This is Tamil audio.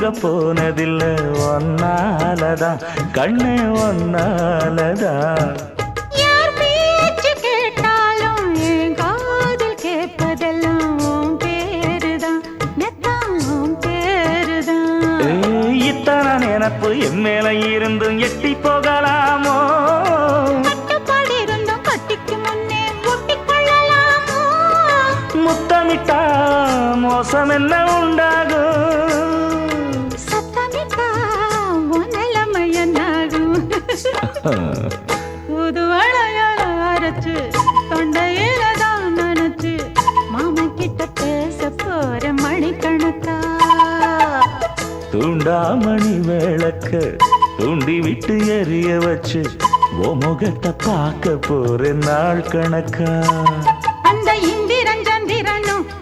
தூங்க போனதில்லை ஒன்னாலதான் கண்ணே ஒன்னாலதான். யார் பேச்சு கேட்டாலும் என் காதில் கேட்பதெல்லாம் உன் பேருதான் மெத்தம் உன் பேருதான். இத்தனை நினப்பு என் மேல இருந்தும் எட்டி போகலாமோ? கட்டுப்பாடு இருந்தும் கட்டிக்கு முன்னே ஒட்டிக்கொள்ளலாமோ? முத்தமிட்டா மோசம் என்ன உண்டாகும்? சத்தமிட்டா உன் நிலைமை என்னாகும்? புது வளையல அரைச்சு தொண்டையில தான் நினைச்சு மாமா கிட்ட பேச போற மணிக்கணக்கா. தூண்டாமணி விளக்க தூண்டி விட்டு எரிய வச்சு ஓ முகத்தை பார்க்க போற நாள் கணக்கா.